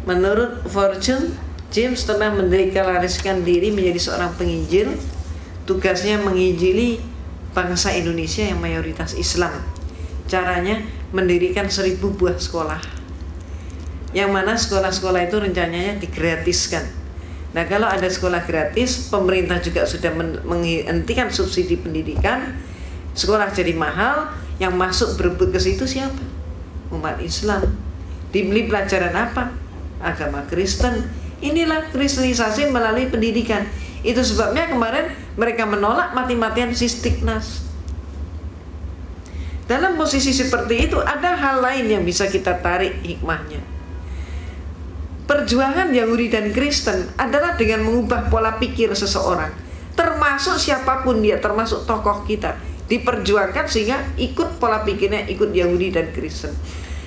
Menurut Fortune, James telah mendeklarasikan diri menjadi seorang penginjil. Tugasnya menginjili bangsa Indonesia yang mayoritas Islam. Caranya mendirikan 1000 buah sekolah, yang mana sekolah-sekolah itu rencananya digratiskan. Nah, kalau ada sekolah gratis, pemerintah juga sudah menghentikan subsidi pendidikan, sekolah jadi mahal, yang masuk berebut ke situ siapa? Umat Islam. Dibeli pelajaran apa? Agama Kristen. Inilah kristenisasi melalui pendidikan. Itu sebabnya kemarin mereka menolak mati-matian Sistiknas. Dalam posisi seperti itu ada hal lain yang bisa kita tarik hikmahnya. Perjuangan Yahudi dan Kristen adalah dengan mengubah pola pikir seseorang, termasuk siapapun dia, termasuk tokoh kita, diperjuangkan sehingga ikut pola pikirnya, ikut Yahudi dan Kristen.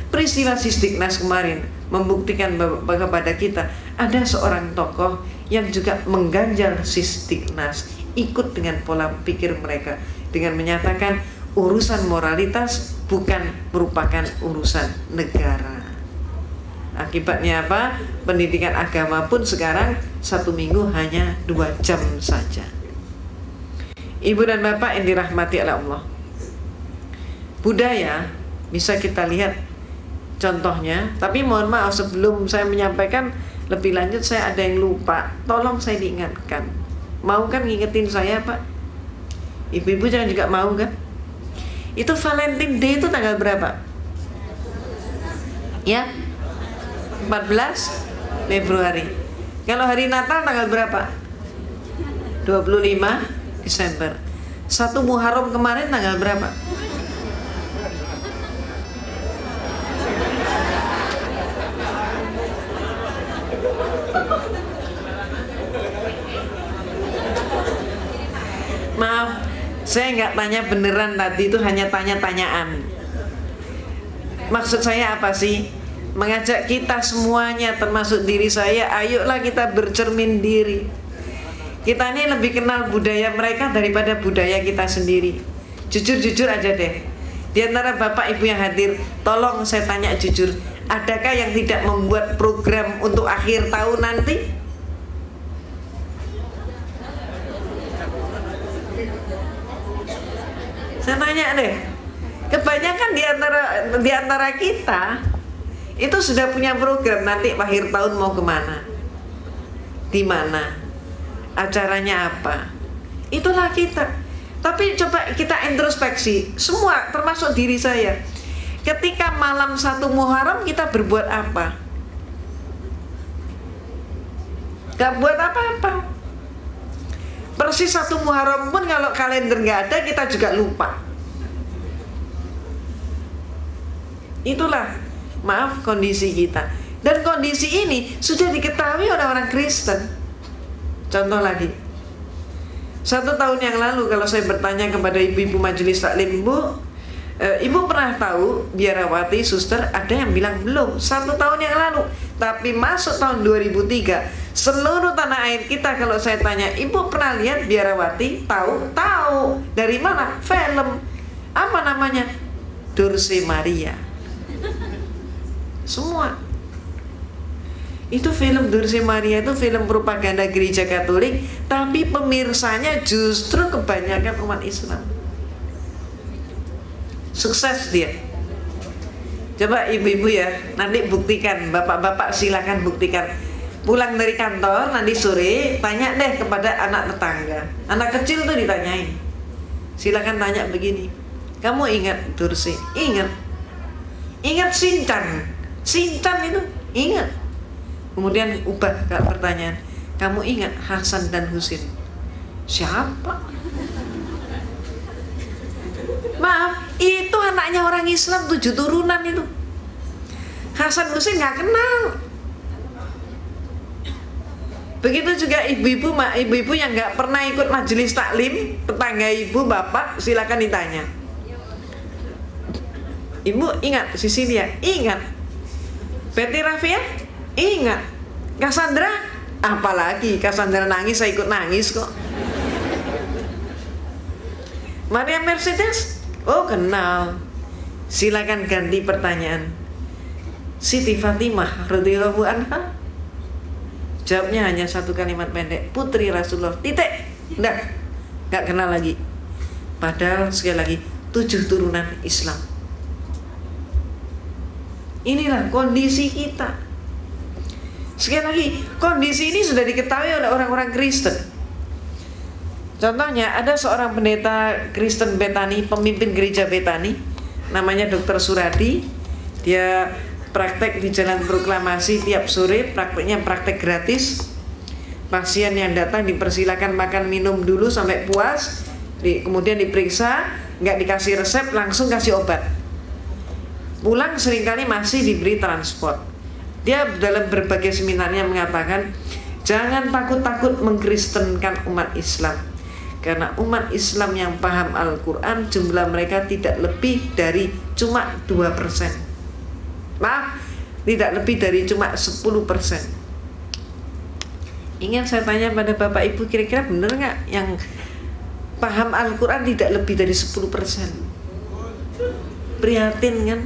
Peristiwa Sistiknas kemarin membuktikan kepada kita ada seorang tokoh yang juga mengganjal Sistiknas, ikut dengan pola pikir mereka dengan menyatakan urusan moralitas bukan merupakan urusan negara. Akibatnya apa? Pendidikan agama pun sekarang 1 minggu hanya 2 jam saja. Ibu dan bapak yang dirahmati oleh Allah, budaya bisa kita lihat contohnya. Tapi mohon maaf, sebelum saya menyampaikan lebih lanjut, saya ada yang lupa. Tolong saya diingatkan. Mau kan ngingetin saya, Pak? Ibu-ibu jangan juga mau kan? Itu Valentine Day itu tanggal berapa? Ya, 14 Februari. Kalau hari Natal tanggal berapa? 25 Desember. 1 Muharram kemarin tanggal berapa? Maaf, saya nggak tanya beneran tadi, itu hanya tanya-tanyaan. Maksud saya apa sih? Mengajak kita semuanya, termasuk diri saya, ayolah kita bercermin diri. Kita ini lebih kenal budaya mereka daripada budaya kita sendiri. Jujur-jujur aja deh. Di antara bapak ibu yang hadir, tolong saya tanya jujur, adakah yang tidak membuat program untuk akhir tahun nanti? Saya tanya deh. Kebanyakan di antara kita itu sudah punya program nanti akhir tahun mau kemana, di mana, acaranya apa. Itulah kita. Tapi coba kita introspeksi semua, termasuk diri saya. Ketika malam 1 Muharram kita berbuat apa? Gak buat apa-apa. Persis 1 Muharram pun kalau kalender gak ada, kita juga lupa. Itulah, maaf, kondisi kita. Dan kondisi ini sudah diketahui oleh orang Kristen. Contoh lagi, 1 tahun yang lalu kalau saya bertanya kepada ibu-ibu majelis taklim, ibu pernah tahu biarawati, suster? Ada yang bilang belum, 1 tahun yang lalu. Tapi masuk tahun 2003, seluruh tanah air kita kalau saya tanya, ibu pernah lihat biarawati? Tahu? Tahu. Dari mana? Film. Apa namanya? Dulce Maria. Semua itu film Dulce Maria, itu film propaganda gereja Katolik, tapi pemirsanya justru kebanyakan umat Islam. Sukses dia. Coba ibu-ibu ya, nanti buktikan, bapak-bapak silakan buktikan. Pulang dari kantor nanti sore, tanya deh kepada anak tetangga. Anak kecil tuh ditanyain, silakan tanya begini, kamu ingat Dulce? Ingat. Ingat Sinchan itu? Ingat. Kemudian ubah pertanyaan, kamu ingat Hasan dan Husin? Siapa? Maaf, itu anaknya orang Islam 7 turunan itu. Hasan Husin nggak kenal. Begitu juga ibu-ibu yang nggak pernah ikut majelis taklim, tetangga ibu, bapak, silakan ditanya. Ibu ingat Sisilia? Ingat. Betty Rafia? Ingat. Cassandra? Apalagi Cassandra nangis, saya ikut nangis kok. Maria Mercedes? Oh, kenal. Silakan ganti pertanyaan. Siti Fatimah radhiyallahu anha? Jawabnya hanya satu kalimat pendek, putri Rasulullah, titik. Nggak kenal lagi. Padahal sekali lagi 7 turunan Islam. Inilah kondisi kita. Sekali lagi, kondisi ini sudah diketahui oleh orang-orang Kristen. Contohnya, ada seorang pendeta Kristen Betani, pemimpin gereja Betani, namanya Dr. Suradi. Dia praktek di Jalan Proklamasi tiap sore, prakteknya praktek gratis. Pasien yang datang dipersilakan makan minum dulu sampai puas, kemudian diperiksa, nggak dikasih resep, langsung kasih obat. Pulang seringkali masih diberi transport. Dia dalam berbagai seminarnya mengatakan, jangan takut-takut mengkristenkan umat Islam, karena umat Islam yang paham Al-Quran jumlah mereka tidak lebih dari cuma 2%. Maaf, tidak lebih dari cuma 10%. Ingin saya tanya pada Bapak Ibu, kira-kira benar nggak yang paham Al-Quran tidak lebih dari 10%? Prihatin kan?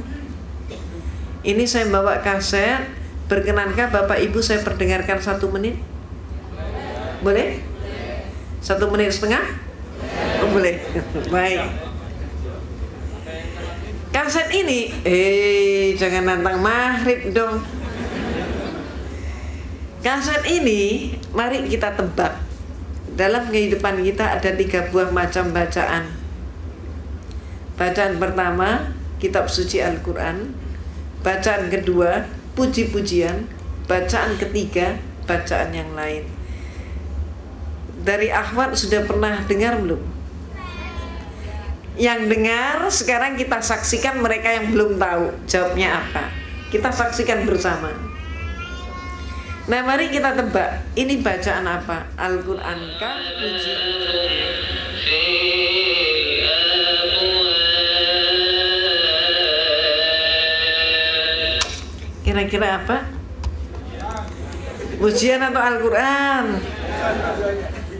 Ini saya bawa kaset, berkenankah Bapak Ibu saya perdengarkan 1 menit? Boleh? 1 menit setengah? Oh, boleh. Baik. Kaset ini, jangan nantang maghrib dong. Kaset ini, mari kita tebak. Dalam kehidupan kita ada 3 buah macam bacaan. Bacaan pertama, kitab suci Al-Quran. Bacaan kedua, puji-pujian. Bacaan ketiga, bacaan yang lain. Dari akhwat sudah pernah dengar belum? Yang dengar, sekarang kita saksikan mereka yang belum tahu jawabnya apa. Kita saksikan bersama. Nah, mari kita tebak, ini bacaan apa? Al-Quran kah? Kira-kira apa? Pujian atau Al-Quran?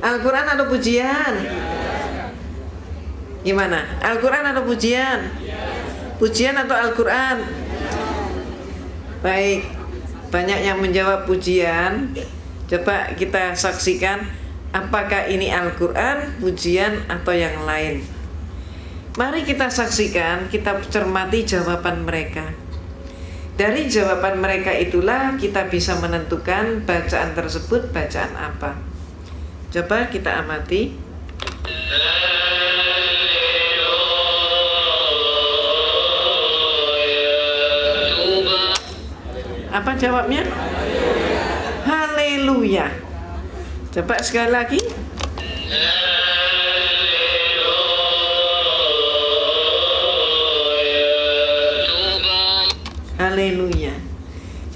Al-Quran atau pujian? Gimana? Al-Quran atau pujian? Pujian atau Al-Quran? Baik, banyak yang menjawab pujian. Coba kita saksikan, apakah ini Al-Quran, pujian, atau yang lain. Mari kita saksikan, kita cermati jawaban mereka. Dari jawaban mereka itulah kita bisa menentukan bacaan tersebut bacaan apa. Coba kita amati. Apa jawabnya? Haleluya. Coba sekali lagi. Haleluya.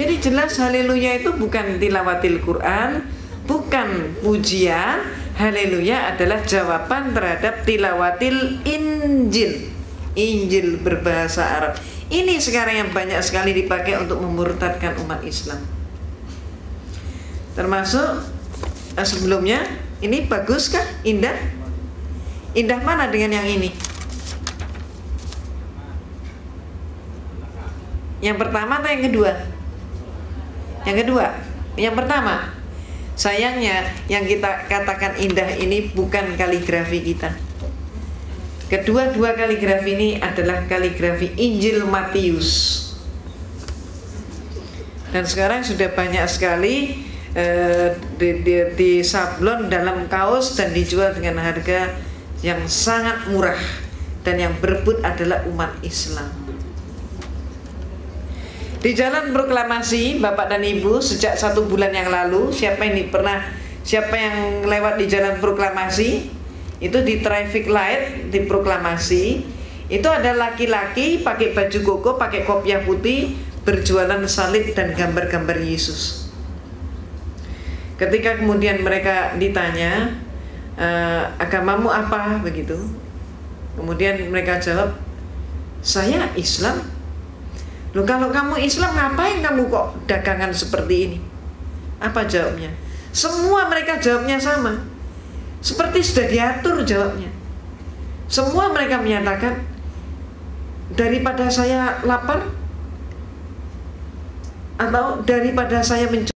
Jadi jelas haleluya itu bukan tilawatil Quran, bukan pujian. Haleluya adalah jawaban terhadap tilawatil Injil. Injil berbahasa Arab. Ini sekarang yang banyak sekali dipakai untuk memurtadkan umat Islam. Termasuk sebelumnya, ini bagus kah? Indah? Indah mana dengan yang ini? Yang pertama atau yang kedua? Yang kedua. Yang pertama. Sayangnya yang kita katakan indah ini bukan kaligrafi kita. Kedua-dua kaligrafi ini adalah kaligrafi Injil Matius. Dan sekarang sudah banyak sekali di sablon dalam kaos dan dijual dengan harga yang sangat murah. Dan yang berebut adalah umat Islam. Di Jalan Proklamasi, Bapak dan Ibu, sejak 1 bulan yang lalu, siapa yang lewat di Jalan Proklamasi? Itu di traffic light di Proklamasi, itu ada laki-laki pakai baju koko, pakai kopiah putih, berjualan salib dan gambar-gambar Yesus. Ketika kemudian mereka ditanya, agamamu apa, begitu, kemudian mereka jawab, saya Islam. Loh, kalau kamu Islam, ngapain kamu kok dagangan seperti ini? Apa jawabnya? Semua mereka jawabnya sama, seperti sudah diatur jawabnya. Semua mereka menyatakan, daripada saya lapar, atau daripada saya